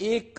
1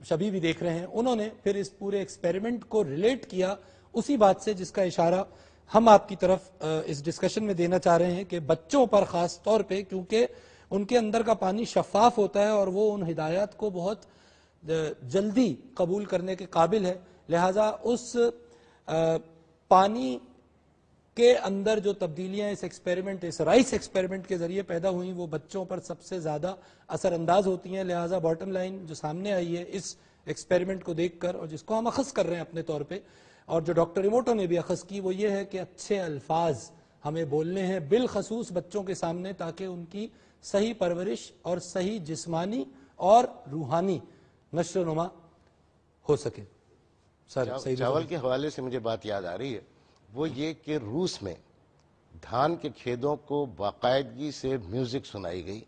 شبی بھی دیکھ رہے ہیں, انہوں نے پھر اس پورے ایکسپیریمنٹ کو ریلیٹ کیا اسی بات سے جس کا اشارہ ہم آپ کی طرف اس ڈسکشن میں دینا چاہ رہے ہیں کہ بچوں پر خاص طور پہ, کیونکہ ان کے اندر کا پانی شفاف ہوتا ہے اور وہ ان ہدایات کو بہت جلدی قبول کرنے کے قابل ہے, لہذا اس پانی کے اندر جو تبدیلیاں اس ایکسپیریمنٹ, اس رائس ایکسپیریمنٹ کے ذریعے پیدا ہوئیں وہ بچوں پر سب سے زیادہ اثر انداز ہوتی ہیں. لہذا باٹم لائن جو سامنے آئی ہے اس ایکسپیریمنٹ کو دیکھ کر, اور جس کو ہم اخذ کر رہے ہیں اپنے طور پہ, اور جو ڈاکٹر ایموٹو نے بھی اخذ کی, وہ یہ ہے کہ اچھے الفاظ ہمیں بولنے ہیں بالخصوص بچوں کے سامنے, تاکہ ان کی صحیح پرورش اور صحیح جسمانی اور روحانی نشو و نما ہو سکے. چاول کے حوالے سے مجھے بات یاد آ رہی ہے, وہ یہ کہ روس میں دھان کے کھیتوں کو باقاعدگی سے میوزک سنائی گئی,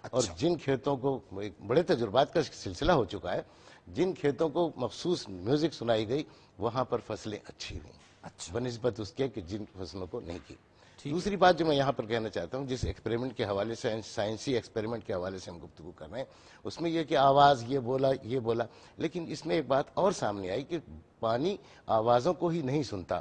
اور جن کھیتوں کو, بڑے تجربات کا سلسلہ ہو چکا ہے, جن کھیتوں کو مخصوص میوزک سنائی گئی وہاں پر فصلیں اچھی ہوئیں بنسبت اس کے کہ جن فصلوں کو نہیں کی. دوسری بات جو میں یہاں پر کہنا چاہتا ہوں, جس ایکسپیریمنٹ کے حوالے سے, سائنسی ایکسپیریمنٹ کے حوالے سے ہم گفتگو کر رہے ہیں, اس میں یہ کہ آواز یہ بولا, لیکن اس میں ایک بات اور سامنے آئی کہ پانی آوازوں کو ہی نہیں سنتا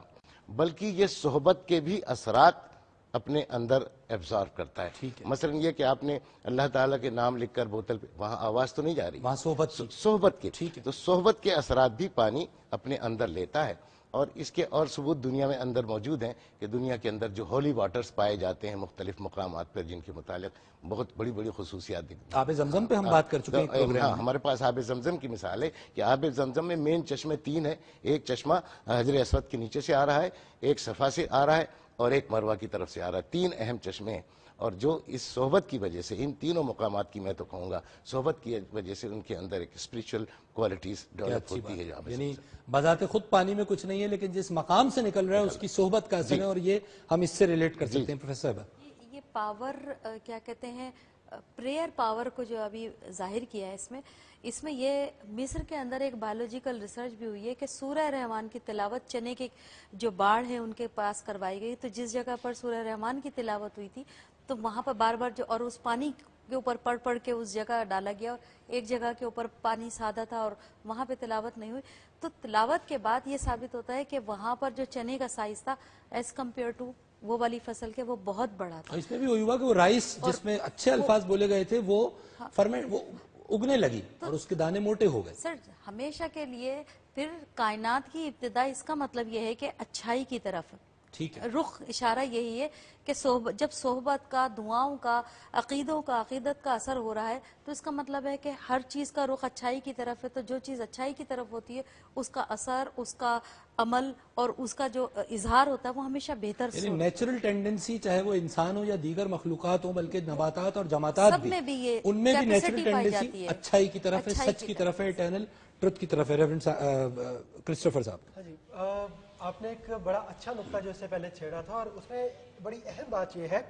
بلکہ یہ صحبت کے بھی اثرات اپنے اندر ایبزارو کرتا ہے. مثلا یہ کہ آپ نے اللہ تعالیٰ کے نام لکھ کر بوتل پہ, وہاں آواز تو نہیں جا رہی, وہاں صحبت کی, تو صحبت کے اثرات بھی پانی اپنے اندر لیتا ہے. اور اس کے اور ثبوت دنیا میں اندر موجود ہیں کہ دنیا کے اندر جو ہولی واٹرز پائے جاتے ہیں مختلف مقامات پر, جن کے متعلق بہت بڑی بڑی خصوصیات دکھتی ہیں. آب زمزم پہ ہم بات کر چکے ہیں, ہاں, ہمارے پاس آب زمزم کی مثال ہے کہ آب زمزم میں مین چشمے 3 ہیں. ایک چشمہ حجر اسود کے نیچے سے آ رہا ہے, ایک صفا سے آ رہا ہے, اور ایک مروہ کی طرف سے آ رہا ہے. 3 اہم چشمے ہیں, اور جو اس صحبت کی وجہ سے, ان تینوں مقامات کی میں تو کہوں گا صحبت کی وجہ سے ان کے اندر ایک اسپریچول کوالٹیز ڈیولپ ہوتی ہے. یعنی بذات خود پانی میں کچھ نہیں ہے, لیکن جس مقام سے نکل رہا ہے اس کی صحبت کا اثر ہے, اور یہ ہم اس سے ریلیٹ کر سکتے ہیں. پروفیسر صاحبہ, یہ پاور کیا کہتے ہیں, پریئر پاور کو جو ابھی ظاہر کیا ہے اس میں یہ مصر کے اندر ایک بایولوجیکل ریسرچ بھی ہوئی ہے کہ سورہ رحمان کی تلاوت چنے کے جو باڑ ہیں ان کے پاس کروائی گئی, تو جس جگہ پر سورہ رحمان کی تلاوت ہوئی تھی تو وہاں پر بار بار جو, اور اس پانی کے اوپر پڑھ کے اس جگہ ڈالا گیا, اور ایک جگہ کے اوپر پانی سادہ تھا اور وہاں پہ تلاوت نہیں ہوئی, تو تلاوت کے بعد یہ ثابت ہوتا ہے کہ وہاں پر جو چنے کا سائز تھا ایز کمپیئر ٹو وہ والی فصل کے وہ بہت بڑا تھا. اس میں بھی وہی ہوا کہ وہ رائس جس میں اچھے الفاظ بولے گئے تھے وہ فرمنٹ, وہ اگنے لگی اور اس کے دانے موٹے ہو گئے. سر ہمیشہ کے لیے پھر کائنات کی ابتدا, اس کا مطلب یہ ہے کہ اچھائی کی طرف رخ, اشارہ یہی ہے کہ جب صحبت کا, دعاؤں کا, عقیدوں کا, عقیدت کا اثر ہو رہا ہے تو اس کا مطلب ہے کہ ہر چیز کا رخ اچھائی کی طرف ہے. تو جو چیز اچھائی کی طرف ہوتی ہے اس کا اثر, اس کا عمل اور اس کا جو اظہار ہوتا ہے وہ ہمیشہ بہتر. یعنی نیچرل ٹینڈنسی, چاہے وہ انسان ہو یا دیگر مخلوقات ہوں, بلکہ نباتات اور جماعتات بھی, ان میں بھی نیچرل ٹینڈنسی اچھائی کی طرف ہے, سچ کی طرف ہے, اٹرنل ٹروتھ کی طرف ہے. ریورنڈ کرسٹوفر صاحب, جی, آپ نے ایک بڑا اچھا نقطہ جو اس سے پہلے چھیڑا تھا, اور اس میں بڑی اہم بات یہ ہے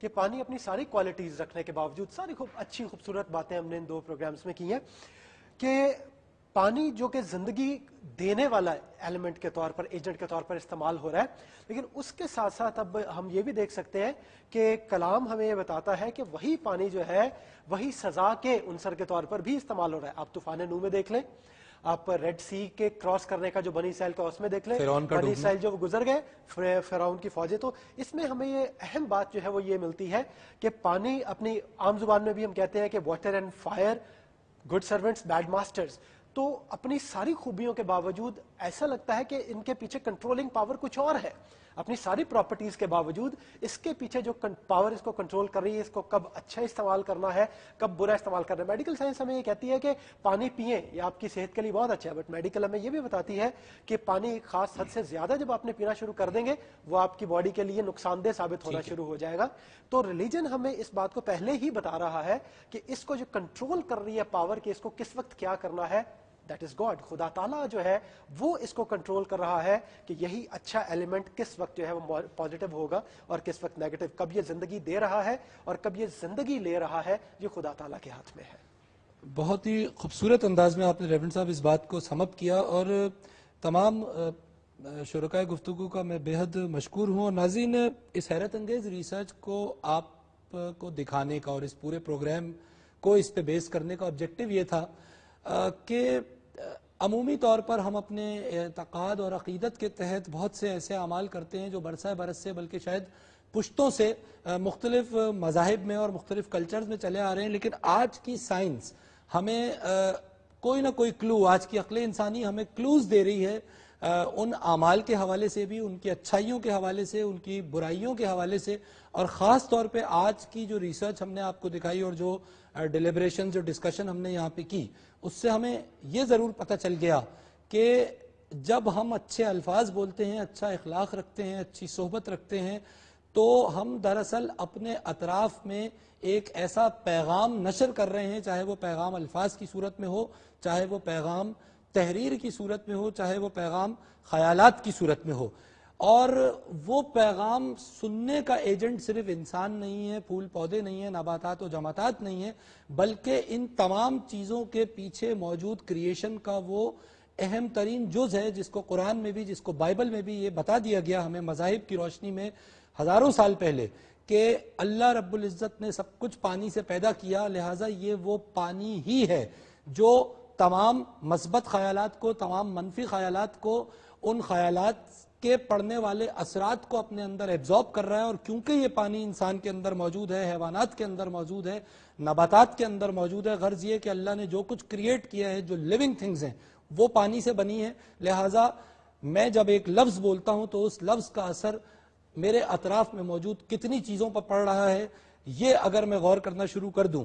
کہ پانی اپنی ساری کوالٹیز رکھنے کے باوجود, ساری اچھی خوبصورت باتیں ہم نے ان 2 پروگرامز میں کی ہیں, کہ پانی جو کہ زندگی دینے والا ایلیمنٹ کے طور پر, ایجنٹ کے طور پر استعمال ہو رہا ہے, لیکن اس کے ساتھ ساتھ اب ہم یہ بھی دیکھ سکتے ہیں کہ کلام ہمیں یہ بتاتا ہے کہ وہی پانی جو ہے وہی سزا کے عنصر کے طور پر بھی استعمال ہو رہا ہے. آپ طوفان نوح میں دیکھ لیں, آپ ریڈ سی کے کراس کرنے کا جو بنی اسرائیل کا اس میں دیکھ لیں, بنی اسرائیل جو گزر گئے فرعون کی فوجیں, تو اس میں ہمیں یہ اہم بات جو ہے وہ یہ ملتی ہے کہ پانی, اپنی عام زبان میں بھی ہم کہتے ہیں کہ water and fire, good servants bad masters, تو اپنی ساری خوبیوں کے باوجود ایسا لگتا ہے کہ ان کے پیچھے کنٹرولنگ پاور کچھ اور ہے. اپنی ساری پراپرٹیز کے باوجود اس کے پیچھے جو پاور اس کو کنٹرول کر رہی ہے, اس کو کب اچھا استعمال کرنا ہے, کب برا استعمال کرنا ہے. میڈیکل سائنس ہمیں یہ کہتی ہے کہ پانی پئیں, یہ آپ کی صحت کے لیے بہت اچھا ہے, بٹ میڈیکل ہمیں یہ بھی بتاتی ہے کہ پانی ایک خاص حد سے زیادہ جب آپ نے پینا شروع کر دیں گے وہ آپ کی باڈی کے لیے نقصان دہ ثابت ہونا شروع ہو جائے گا. تو ریلیجن ہمیں اس بات کو پہلے ہی بتا رہا ہے کہ اس کو جو کنٹرول کر رہی ہے پاور, کہ اس کو کس وقت کیا کرنا ہے, دیٹ از گاڈ. خدا تعالیٰ جو ہے وہ اس کو کنٹرول کر رہا ہے کہ یہی اچھا ایلیمنٹ کس وقت جو ہے وہ پازیٹیو ہوگا اور کس وقت نیگیٹو, کب یہ زندگی دے رہا ہے اور کب یہ زندگی لے رہا ہے, یہ خدا تعالیٰ کے ہاتھ میں ہے. بہت ہی خوبصورت انداز میں آپ نے ریورنڈ صاحب اس بات کو سم اپ کیا, اور تمام شرکائے گفتگو کا میں بے حد مشکور ہوں. اور ناظرین, اس حیرت انگیز ریسرچ کو آپ کو دکھانے کا اور اس پورے پروگرام کو اس پہ بیس کرنے کا آبجیکٹو یہ تھا کہ عمومی طور پر ہم اپنے اعتقاد اور عقیدت کے تحت بہت سے ایسے اعمال کرتے ہیں جو برسہ برس سے بلکہ شاید پشتوں سے مختلف مذاہب میں اور مختلف کلچرز میں چلے آ رہے ہیں، لیکن آج کی سائنس ہمیں کوئی نہ کوئی کلو، آج کی عقل انسانی ہمیں کلوز دے رہی ہے ان اعمال کے حوالے سے بھی، ان کی اچھائیوں کے حوالے سے، ان کی برائیوں کے حوالے سے، اور خاص طور پہ آج کی جو ریسرچ ہم نے آپ کو دکھائی اور جو ڈیلیبریشن جو ڈسکشن ہم نے یہاں پہ کی، اس سے ہمیں یہ ضرور پتہ چل گیا کہ جب ہم اچھے الفاظ بولتے ہیں، اچھا اخلاق رکھتے ہیں، اچھی صحبت رکھتے ہیں، تو ہم دراصل اپنے اطراف میں ایک ایسا پیغام نشر کر رہے ہیں، چاہے وہ پیغام الفاظ کی صورت میں ہو، چاہے وہ پیغام تحریر کی صورت میں ہو، چاہے وہ پیغام خیالات کی صورت میں ہو، اور وہ پیغام سننے کا ایجنٹ صرف انسان نہیں ہے، پھول پودے نہیں ہیں، نباتات و جمادات نہیں ہیں، بلکہ ان تمام چیزوں کے پیچھے موجود کریشن کا وہ اہم ترین جز ہے، جس کو قرآن میں بھی، جس کو بائبل میں بھی یہ بتا دیا گیا ہمیں مذاہب کی روشنی میں ہزاروں سال پہلے کہ اللہ رب العزت نے سب کچھ پانی سے پیدا کیا، لہٰذا یہ وہ پانی ہی ہے جو تمام مثبت خیالات کو، تمام منفی خیالات کو، ان خیالات کے پڑھنے والے اثرات کو اپنے اندر ایبزارب کر رہا ہے، اور کیونکہ یہ پانی انسان کے اندر موجود ہے، حیوانات کے اندر موجود ہے، نباتات کے اندر موجود ہے، غرض یہ کہ اللہ نے جو کچھ کریٹ کیا ہے، جو لیونگ تھنگز ہیں وہ پانی سے بنی ہے، لہٰذا میں جب ایک لفظ بولتا ہوں تو اس لفظ کا اثر میرے اطراف میں موجود کتنی چیزوں پر پڑ رہا ہے، یہ اگر میں غور کرنا شروع کر دوں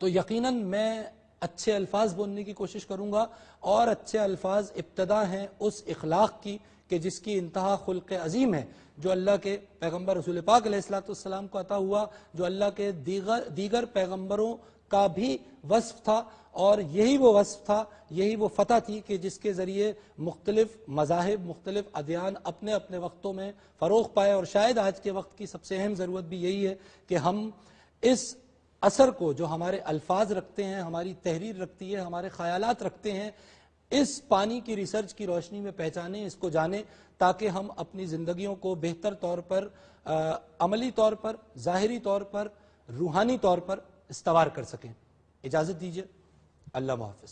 تو یقیناً میں اچھے الفاظ بولنے کی کوشش کروں گا، اور اچھے الفاظ ابتدا ہیں اس اخلاق کی کہ جس کی انتہا خلق عظیم ہے، جو اللہ کے پیغمبر رسول پاک علیہ السلام کو عطا ہوا، جو اللہ کے دیگر پیغمبروں کا بھی وصف تھا، اور یہی وہ وصف تھا، یہی وہ فتح تھی کہ جس کے ذریعے مختلف مذاہب، مختلف ادیان اپنے اپنے وقتوں میں فروغ پائے، اور شاید آج کے وقت کی سب سے اہم ضرورت بھی یہی ہے کہ ہم اس اثر کو جو ہمارے الفاظ رکھتے ہیں، ہماری تحریر رکھتی ہے، ہمارے خیالات رکھتے ہیں، اس پانی کی ریسرچ کی روشنی میں پہچانیں، اس کو جانیں، تاکہ ہم اپنی زندگیوں کو بہتر طور پر، عملی طور پر، ظاہری طور پر، روحانی طور پر استوار کر سکیں۔ اجازت دیجیے، اللہ حافظ۔